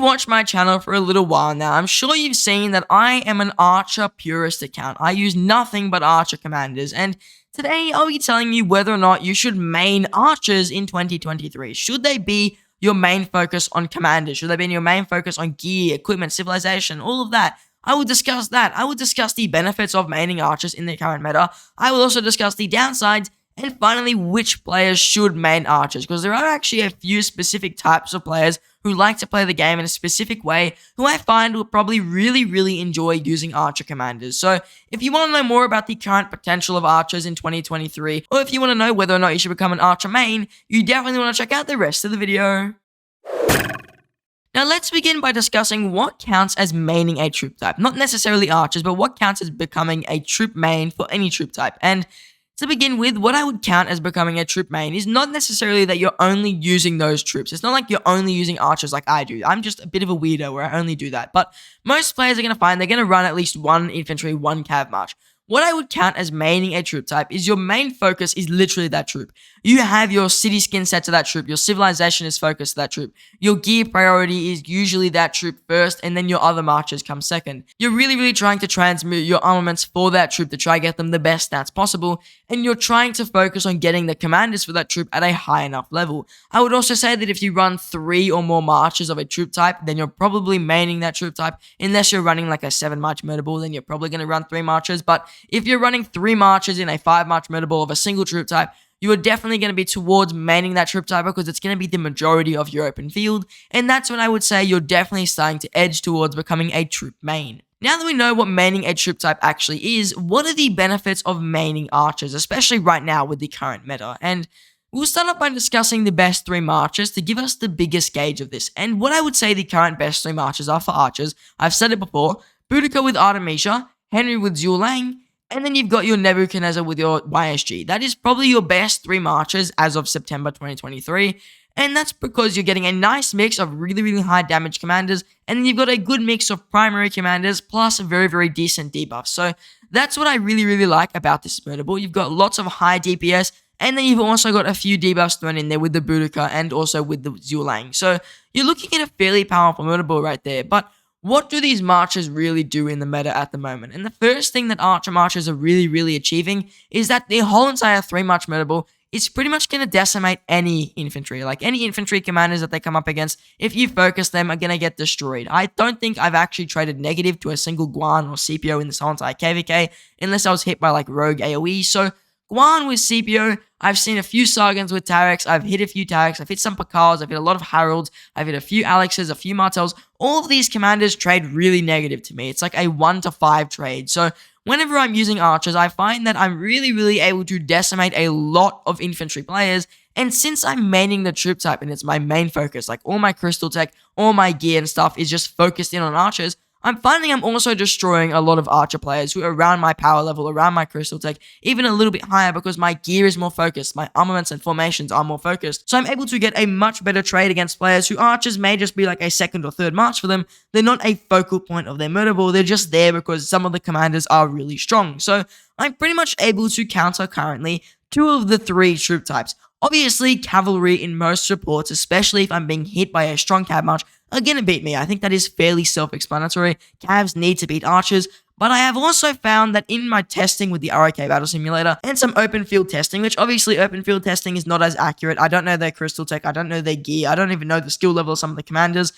you've watched my channel for a little while now, I'm sure you've seen that I am an Archer purist account. I use nothing but Archer commanders, and today I'll be telling you whether or not you should main Archers in 2023. Should they be your main focus on commanders? Should they be your main focus on gear, equipment, civilization, all of that? I will discuss that. I will discuss the benefits of maining Archers in the current meta. I will also discuss the downsides, and finally, which players should main Archers, because there are actually a few specific types of players who like to play the game in a specific way, who I find will probably really enjoy using Archer commanders. So if you want to know more about the current potential of Archers in 2023, or if you want to know whether or not you should become an Archer main, you definitely want to check out the rest of the video. Now let's begin by discussing what counts as maining a troop type. Not necessarily Archers, but what counts as becoming a troop main for any troop type. And to begin with, what I would count as becoming a troop main is not necessarily that you're only using those troops. It's not like you're only using Archers like I do. I'm just a bit of a weirdo where I only do that. But most players are going to find they're going to run at least one infantry, one cav march. What I would count as maining a troop type is your main focus is literally that troop. You have your city skin set to that troop. Your civilization is focused to that troop. Your gear priority is usually that troop first, and then your other marches come second. You're really trying to transmute your armaments for that troop to try to get them the best stats possible, and you're trying to focus on getting the commanders for that troop at a high enough level. I would also say that if you run 3 or more marches of a troop type, then you're probably maining that troop type. Unless you're running like a 7 march murder ball, then you're probably going to run 3 marches, but if you're running 3 marches in a 5 march murder ball of a single troop type, you are definitely going to be towards maining that troop type because it's going to be the majority of your open field, and that's when I would say you're definitely starting to edge towards becoming a troop main. Now that we know what maining a troop type actually is, what are the benefits of maining Archers, especially right now with the current meta? And we'll start off by discussing the best 3 marches to give us the biggest gauge of this. And what I would say the current best 3 marches are for Archers, I've said it before, Boudica with Artemisia, Henry with ZHUGE, and then you've got your Nebuchadnezzar with your YSG. That is probably your best 3 marches as of September 2023. And that's because you're getting a nice mix of really high damage commanders, and then you've got a good mix of primary commanders plus very decent debuffs. So that's what I really like about this murder ball. You've got lots of high DPS, and then you've also got a few debuffs thrown in there with the Boudica and also with the ZHUGE. So you're looking at a fairly powerful murder ball right there. But what do these marches really do in the meta at the moment? And the first thing that Archer marches are really achieving is that the whole entire 3 march murder ball is pretty much going to decimate any infantry. Like any infantry commanders that they come up against, if you focus them, are going to get destroyed. I don't think I've actually traded negative to a single Guan or CPO in this whole entire KVK, unless I was hit by like rogue AoE. So Guan with CPO, I've seen a few Sargons with Tarex, I've hit a few Tarex, I've hit some Pakals, I've hit a lot of Harolds, I've hit a few Alexes, a few Martels. All of these commanders trade really negative to me. It's like a 1 to 5 trade. So whenever I'm using Archers, I find that I'm really able to decimate a lot of infantry players. And since I'm maining the troop type and it's my main focus, like all my crystal tech, all my gear and stuff is just focused in on Archers, I'm finding I'm also destroying a lot of Archer players who are around my power level, around my crystal tech, even a little bit higher because my gear is more focused, my armaments and formations are more focused. So I'm able to get a much better trade against players who Archers may just be like a 2nd or 3rd march for them. They're not a focal point of their murder ball, they're just there because some of the commanders are really strong. So I'm pretty much able to counter currently 2 of the 3 troop types. Obviously, cavalry in most reports, especially if I'm being hit by a strong cav march, are going to beat me. I think that is fairly self-explanatory. Cavs need to beat Archers, but I have also found that in my testing with the ROK Battle Simulator and some open field testing, which obviously open field testing is not as accurate. I don't know their crystal tech, I don't know their gear, I don't even know the skill level of some of the commanders.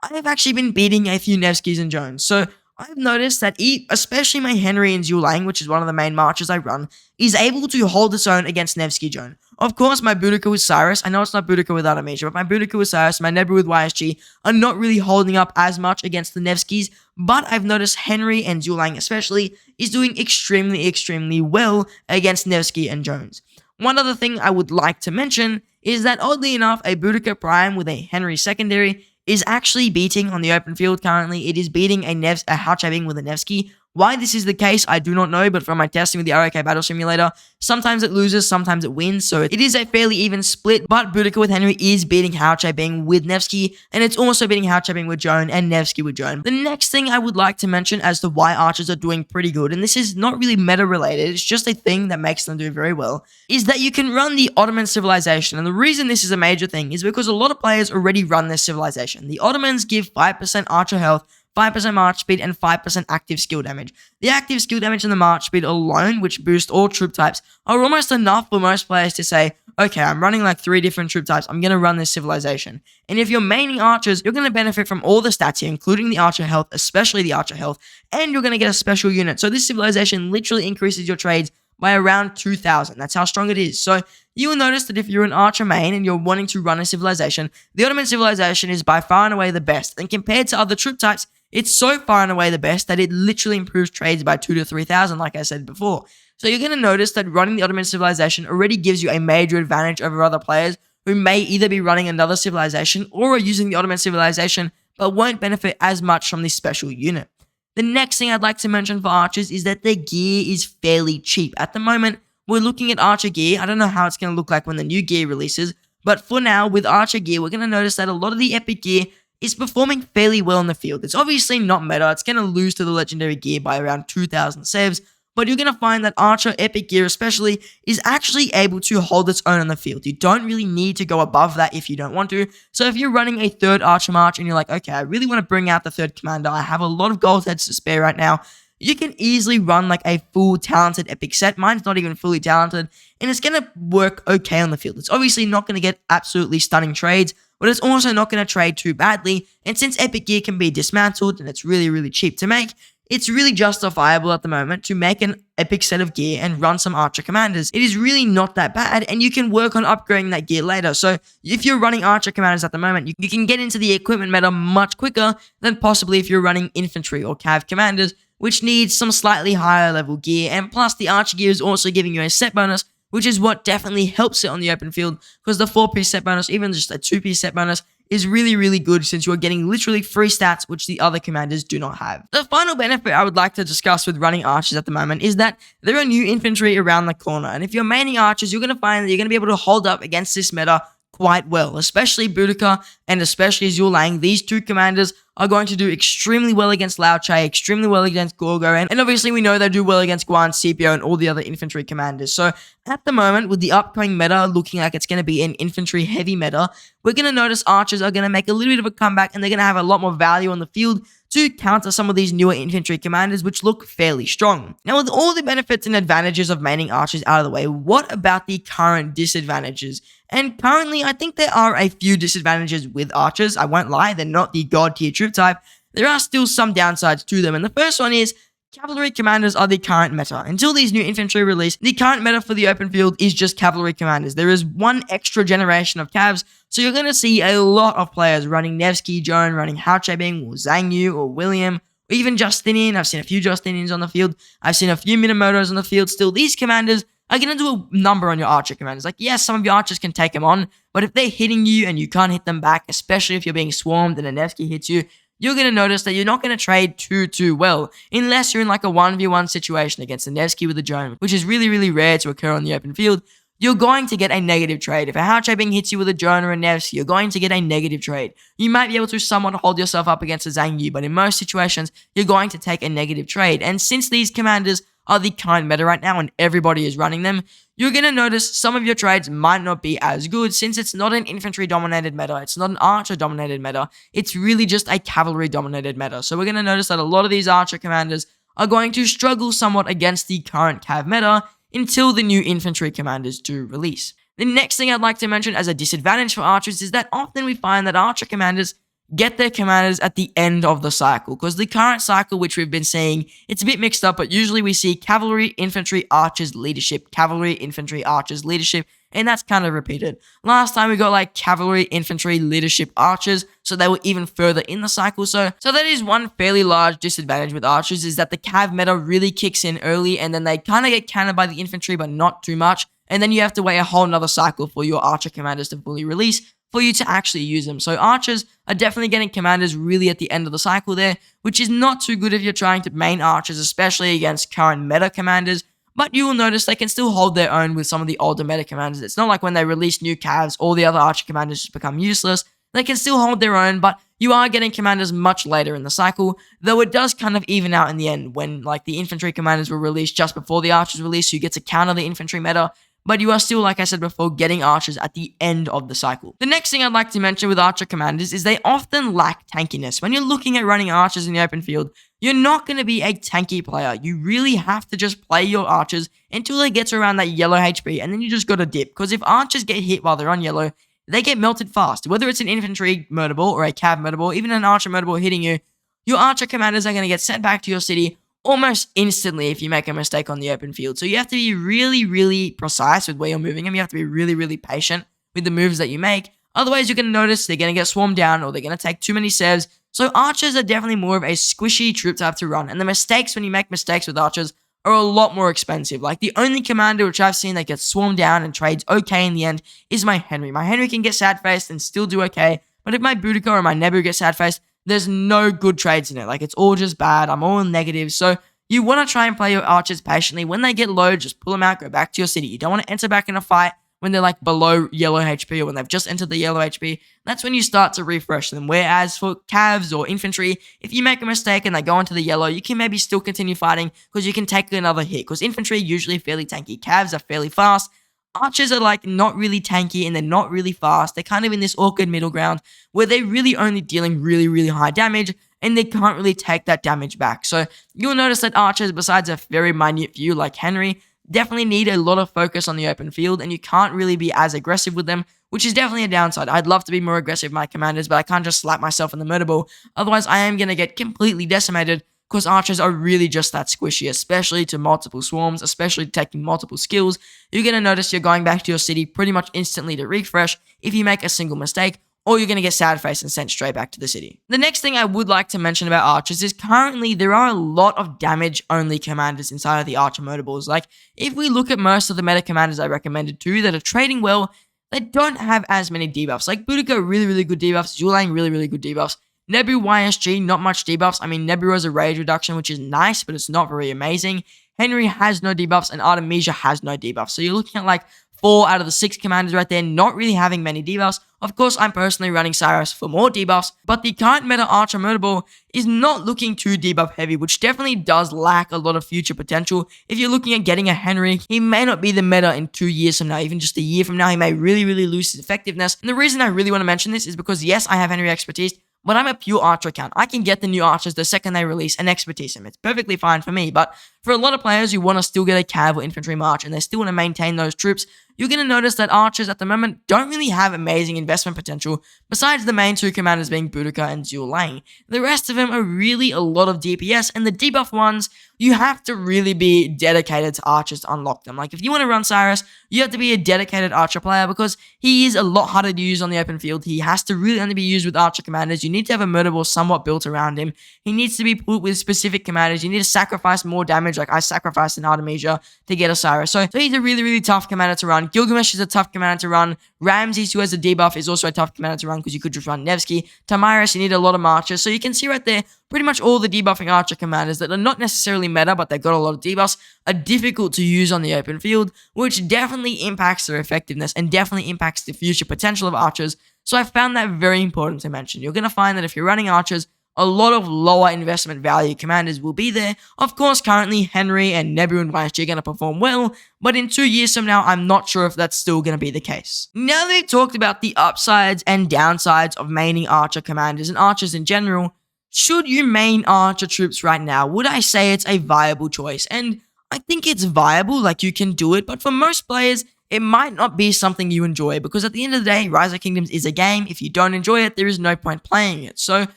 I have actually been beating a few Nevskis and Jones. So I've noticed that especially my Henry and ZHUGE, which is one of the main marches I run, is able to hold its own against Nevsky Joan. Of course, my Boudica with Cyrus, I know it's not Boudica with Artemisia, but my Boudica with Cyrus, my Nebu with YSG are not really holding up as much against the Nevskis, but I've noticed Henry and ZHUGE especially is doing extremely well against Nevsky and Jones. One other thing I would like to mention is that oddly enough, a Boudica Prime with a Henry secondary is actually beating on the open field currently. It is beating a Hao Bing with a Nevsky Why this is the case, I do not know, but from my testing with the ROK Battle Simulator, sometimes it loses, sometimes it wins, so it is a fairly even split, but Boudica with Henry is beating Hauche Bing with Nevsky, and it's also beating Hauche Bing with Joan and Nevsky with Joan. The next thing I would like to mention as to why archers are doing pretty good, and this is not really meta related, it's just a thing that makes them do very well, is that you can run the Ottoman civilization, and the reason this is a major thing is because a lot of players already run this civilization. The Ottomans give 5% archer health, 5% march speed, and 5% active skill damage. The active skill damage and the march speed alone, which boost all troop types, are almost enough for most players to say, okay, I'm running like 3 different troop types, I'm going to run this civilization. And if you're maining archers, you're going to benefit from all the stats here, including the archer health, especially the archer health, and you're going to get a special unit. So this civilization literally increases your trades by around 2,000. That's how strong it is. So you will notice that if you're an archer main and you're wanting to run a civilization, the Ottoman civilization is by far and away the best. And compared to other troop types, it's so far and away the best that it literally improves trades by 2 to 3,000, like I said before. So you're going to notice that running the Ottoman civilization already gives you a major advantage over other players who may either be running another civilization or are using the Ottoman civilization but won't benefit as much from this special unit. The next thing I'd like to mention for archers is that their gear is fairly cheap. At the moment, we're looking at archer gear. I don't know how it's going to look like when the new gear releases, but for now, with archer gear, we're going to notice that a lot of the epic gear is performing fairly well in the field. It's obviously not meta. It's going to lose to the legendary gear by around 2,000 saves, but you're going to find that archer epic gear especially is actually able to hold its own on the field. You don't really need to go above that if you don't want to. So if you're running a third archer march and you're like, okay, I really want to bring out the third commander, I have a lot of gold heads to spare right now, you can easily run like a full talented epic set. Mine's not even fully talented, and it's going to work okay on the field. It's obviously not going to get absolutely stunning trades, but it's also not going to trade too badly, and since epic gear can be dismantled and it's really, really cheap to make, it's really justifiable at the moment to make an epic set of gear and run some archer commanders. It is really not that bad, and you can work on upgrading that gear later. So if you're running archer commanders at the moment, you can get into the equipment meta much quicker than possibly if you're running infantry or cav commanders, which needs some slightly higher level gear, and plus the archer gear is also giving you a set bonus, which is what definitely helps it on the open field, because the 4-piece set bonus, even just a 2-piece set bonus, is really, really good since you're getting literally free stats which the other commanders do not have. The final benefit I would like to discuss with running archers at the moment is that there are new infantry around the corner, and if you're maining archers, you're going to find that you're going to be able to hold up against this meta quite well, especially Boudica and especially ZHUGE. These two commanders are going to do extremely well against Lao Che, extremely well against Gorgo, and obviously we know they do well against Guan, Scipio, and all the other infantry commanders. So at the moment, with the upcoming meta looking like it's going to be an infantry heavy meta, we're going to notice archers are going to make a little bit of a comeback, and they're going to have a lot more value on the field to counter some of these newer infantry commanders which look fairly strong. Now, with all the benefits and advantages of maining archers out of the way, what about the current disadvantages? And currently, I think there are a few disadvantages with archers. I won't lie, they're not the god tier troop type. There are still some downsides to them, and the first one is cavalry commanders are the current meta. Until these new infantry release, the current meta for the open field is just cavalry commanders. There is one extra generation of cavs, so you're going to see a lot of players running Nevsky, Joan, running Hauche Bing, or Zhang Yu, or William, or even Justinian. I've seen a few Justinians on the field. I've seen a few Minamotos on the field. Still, these commanders are going to do a number on your archer commanders. Like, yes, some of your archers can take them on, but if they're hitting you and you can't hit them back, especially if you're being swarmed and a Nevsky hits you, you're going to notice that you're not going to trade too well, unless you're in like a 1v1 situation against a Nevsky with a Joan, which is really, really rare to occur on the open field. You're going to get a negative trade. If a Hauche Bing hits you with a Joan or a Nevsky, you're going to get a negative trade. You might be able to somewhat hold yourself up against a Zhang Yu, but in most situations, you're going to take a negative trade. And since these commanders are the current meta right now and everybody is running them, you're going to notice some of your trades might not be as good since it's not an infantry-dominated meta, it's not an archer-dominated meta, it's really just a cavalry-dominated meta. So we're going to notice that a lot of these archer commanders are going to struggle somewhat against the current cav meta until the new infantry commanders do release. The next thing I'd like to mention as a disadvantage for archers is that often we find that archer commanders get their commanders at the end of the cycle, because the current cycle, which we've been seeing, it's a bit mixed up, but usually we see cavalry, infantry, archers, leadership, cavalry, infantry, archers, leadership, and that's kind of repeated. Last time we got like cavalry, infantry, leadership, archers, so they were even further in the cycle. So that is one fairly large disadvantage with archers, is that the cav meta really kicks in early, and then they kind of get countered by the infantry, but not too much, and then you have to wait a whole nother cycle for your archer commanders to fully release, for you to actually use them. So archers are definitely getting commanders really at the end of the cycle there, which is not too good if you're trying to main archers, especially against current meta commanders. But you will notice they can still hold their own with some of the older meta commanders. It's not like when they release new calves, all the other archer commanders just become useless. They can still hold their own, but you are getting commanders much later in the cycle, though it does kind of even out in the end when like the infantry commanders were released just before the archers release, so you get to counter the infantry meta. But you are still, like I said before, getting archers at the end of the cycle. The next thing I'd like to mention with archer commanders is they often lack tankiness. When you're looking at running archers in the open field, you're not going to be a tanky player. You really have to just play your archers until they get to around that yellow HP, and then you just got to dip. Because if archers get hit while they're on yellow, they get melted fast. Whether it's an infantry murder ball or a cav murder ball, even an archer murder ball hitting you, your archer commanders are going to get sent back to your city almost instantly if you make a mistake on the open field. So you have to be really, really precise with where you're moving them. You have to be really, really patient with the moves that you make. Otherwise, you're going to notice they're going to get swarmed down or they're going to take too many saves. So archers are definitely more of a squishy troop type to run. And the mistakes, when you make mistakes with archers, are a lot more expensive. Like the only commander which I've seen that gets swarmed down and trades okay in the end is my Henry. My Henry can get sad-faced and still do okay. But if my Boudica or my Nebu get sad-faced, there's no good trades in it. Like, it's all just bad. I'm all negative. So you want to try and play your archers patiently. When they get low, just pull them out, go back to your city. You don't want to enter back in a fight when they're like below yellow HP or when they've just entered the yellow HP. That's when you start to refresh them. Whereas for calves or infantry, if you make a mistake and they go into the yellow, you can maybe still continue fighting because you can take another hit. Because infantry are usually fairly tanky. Calves are fairly fast. Archers are like not really tanky and they're not really fast. They're kind of in this awkward middle ground where they're really only dealing really, really high damage and they can't really take that damage back. So you'll notice that archers, besides a very minute few like Henry, definitely need a lot of focus on the open field and you can't really be as aggressive with them, which is definitely a downside. I'd love to be more aggressive with my commanders, but I can't just slap myself in the murder ball. Otherwise, I am going to get completely decimated because archers are really just that squishy, especially to multiple swarms, especially taking multiple skills. You're going to notice you're going back to your city pretty much instantly to refresh if you make a single mistake, or you're going to get sad-faced and sent straight back to the city. The next thing I would like to mention about archers is currently there are a lot of damage-only commanders inside of the archer modables. Like, if we look at most of the meta commanders I recommended to that are trading well, they don't have as many debuffs. Like, Boudica, really, really good debuffs. ZHUGE, really, really good debuffs. Nebu YSG, not much debuffs. I mean, Nebu has a rage reduction, which is nice, but it's not very amazing. Henry has no debuffs, and Artemisia has no debuffs. So you're looking at like 4 out of the 6 commanders right there, not really having many debuffs. Of course, I'm personally running Cyrus for more debuffs, but the current meta Archer murder ball is not looking too debuff heavy, which definitely does lack a lot of future potential. If you're looking at getting a Henry, he may not be the meta in 2 years from now, even just a year from now, he may really, really lose his effectiveness. And the reason I really want to mention this is because, yes, I have Henry expertise, but I'm a pure archer account. I can get the new archers the second they release and expertise them. It's perfectly fine for me, but for a lot of players who want to still get a cav or infantry march and they still want to maintain those troops, you're going to notice that archers at the moment don't really have amazing investment potential besides the main 2 commanders being Boudica and ZHUGE. The rest of them are really a lot of DPS, and the debuff ones, you have to really be dedicated to archers to unlock them. Like, if you want to run Cyrus, you have to be a dedicated archer player because he is a lot harder to use on the open field. He has to really only be used with archer commanders. You need to have a murder ball somewhat built around him. He needs to be put with specific commanders. You need to sacrifice more damage, like I sacrificed in Artemisia to get a Cyrus. So he's a really, really tough commander to run. Gilgamesh is a tough commander to run. Ramses, who has a debuff, is also a tough commander to run because you could just run Nevsky. Tamiris, you need a lot of marchers. So you can see right there, pretty much all the debuffing archer commanders that are not necessarily meta, but they've got a lot of debuffs, are difficult to use on the open field, which definitely impacts their effectiveness and definitely impacts the future potential of archers. So I found that very important to mention. You're going to find that if you're running archers, a lot of lower investment value commanders will be there. Of course, currently Henry and Nebu and YSG are going to perform well, but in 2 years from now, I'm not sure if that's still going to be the case. Now that we've talked about the upsides and downsides of maining archer commanders and archers in general, should you main archer troops right now? Would I say it's a viable choice? And I think it's viable, like you can do it, but for most players, it might not be something you enjoy because at the end of the day, Rise of Kingdoms is a game. If you don't enjoy it, there is no point playing it. So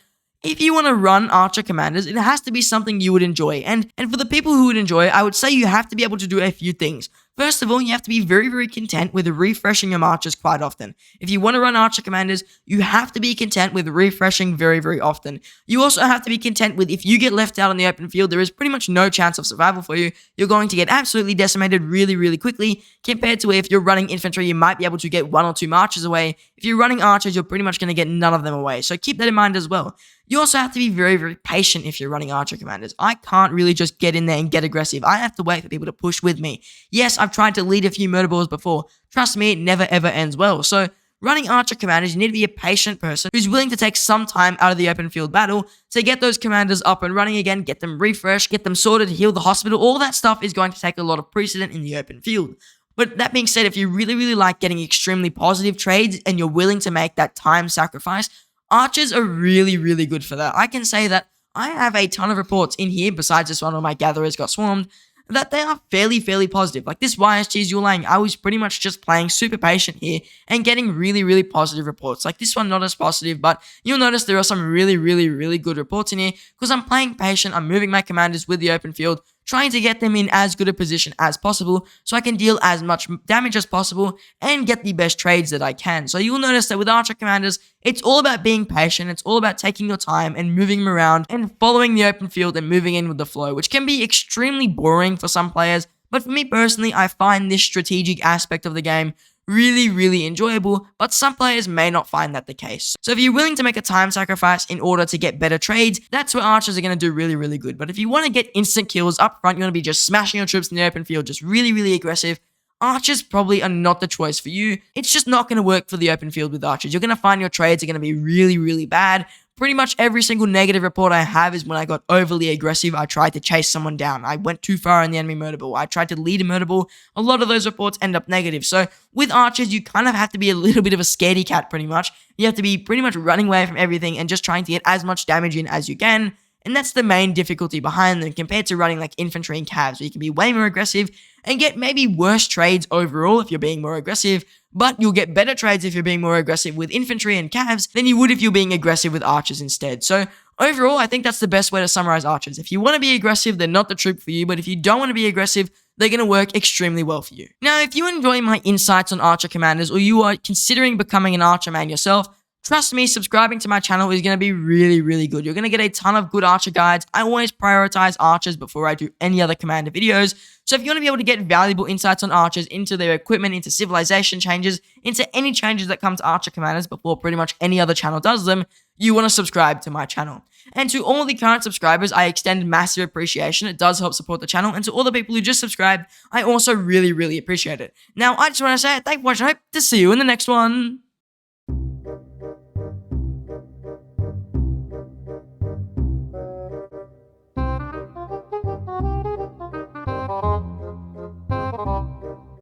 if you want to run archer commanders, it has to be something you would enjoy. And for the people who would enjoy it, I would say you have to be able to do a few things. First of all, you have to be very, very content with refreshing your archers quite often. If you want to run archer commanders, you have to be content with refreshing very, very often. You also have to be content with if you get left out on the open field, there is pretty much no chance of survival for you. You're going to get absolutely decimated really, really quickly, compared to if you're running infantry, you might be able to get 1 or 2 marches away. If you're running archers, you're pretty much going to get none of them away. So keep that in mind as well. You also have to be very, very patient if you're running archer commanders. I can't really just get in there and get aggressive. I have to wait for people to push with me. Yes, I've tried to lead a few murder balls before. Trust me, it never ever ends well. So running archer commanders, you need to be a patient person who's willing to take some time out of the open field battle to get those commanders up and running again, get them refreshed, get them sorted, heal the hospital. All that stuff is going to take a lot of precedent in the open field. But that being said, if you really, really like getting extremely positive trades and you're willing to make that time sacrifice, archers are really, really good for that. I can say that I have a ton of reports in here, besides this one where my gatherers got swarmed, that they are fairly positive. Like this YSG's LIANG, I was pretty much just playing super patient here and getting really, really positive reports. Like this one, not as positive, but you'll notice there are some really good reports in here because I'm playing patient, I'm moving my commanders with the open field, trying to get them in as good a position as possible so I can deal as much damage as possible and get the best trades that I can. So you'll notice that with archer commanders, it's all about being patient, it's all about taking your time and moving them around and following the open field and moving in with the flow, which can be extremely boring for some players, but for me personally, I find this strategic aspect of the game really enjoyable, but some players may not find that the case. So if you're willing to make a time sacrifice in order to get better trades, that's where archers are going to do really good. But if you want to get instant kills up front, you want to be just smashing your troops in the open field, just really aggressive, archers probably are not the choice for you. It's just not going to work for the open field with archers. You're going to find your trades are going to be really bad. Pretty much every single negative report I have is when I got overly aggressive, I tried to chase someone down, I went too far in the enemy murder ball, I tried to lead a murder ball. A lot of those reports end up negative. So with archers, you kind of have to be a little bit of a scaredy cat pretty much. You have to be pretty much running away from everything and just trying to get as much damage in as you can. And that's the main difficulty behind them compared to running like infantry and calves, where you can be way more aggressive and get maybe worse trades overall if you're being more aggressive, but you'll get better trades if you're being more aggressive with infantry and calves than you would if you're being aggressive with archers instead. So overall, I think that's the best way to summarize archers. If you want to be aggressive, they're not the troop for you, but if you don't want to be aggressive, they're going to work extremely well for you. Now, if you enjoy my insights on archer commanders or you are considering becoming an archer man yourself, trust me, subscribing to my channel is going to be really good. You're going to get a ton of good archer guides. I always prioritize archers before I do any other commander videos. So if you want to be able to get valuable insights on archers, into their equipment, into civilization changes, into any changes that come to archer commanders before pretty much any other channel does them, you want to subscribe to my channel. And to all the current subscribers, I extend massive appreciation. It does help support the channel. And to all the people who just subscribed, I also really appreciate it. Now, I just want to say thank you for watching. I hope to see you in the next one.